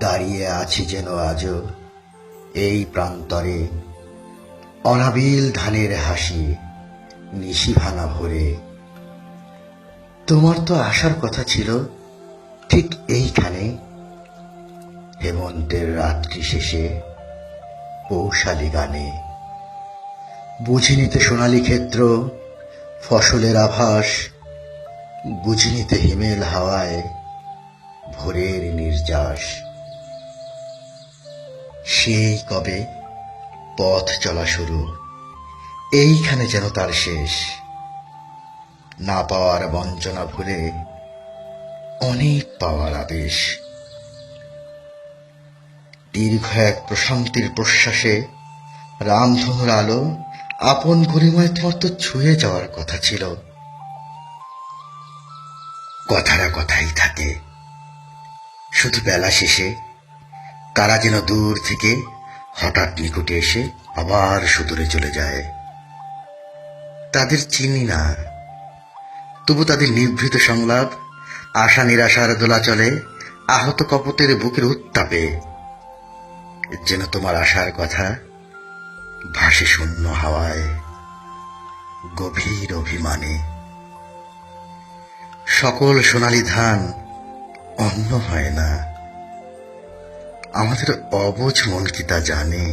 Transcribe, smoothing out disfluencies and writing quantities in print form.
দাঁড়িয়ে আছি যেন আজও এই প্রান্তরে, অনাবিল ধানের হাসি নিশি ভাঙা ভোরে। তোমার তো আসার কথা ছিল ঠিক এইখানে, হেমন্তের রাত্রি শেষে পৌষালি গানে। বুঝে নিতে সোনালী ক্ষেত্র ফসলের আভাস, বুঝে নিতে হিমেল হাওয়ায় ভোরের নির্যাস। সেই কবে পথ চলা শুরু, এইখানে যেন তার শেষ। না পাওয়ার বঞ্চনা ভুলে অনেক পাওয়ার আদেশ। দীর্ঘ এক প্রশান্তির প্রশ্বাসে রামধনুর আলো আপন গরিমায় তোমার তো ছুঁয়ে যাওয়ার কথা ছিল। কথাটা কথাই থাকে, শুধু বেলা শেষে তারা যেন দূর থেকে হঠাৎ নিকটে এসে আবার সুদূরে চলে যায়। তাদের চিনি না, তবু তাদের নিভৃত সংলাপ আশা নিরাশার দোলাচলে, আহত কপতের বুকের উত্তাপে যেন তোমার আশার কথা ভাসে শূন্য হাওয়ায় গভীর অভিমানে। সকল সোনালী ধান অন্ন হয় না, আমাদের অবুঝ মন কি তা জানে।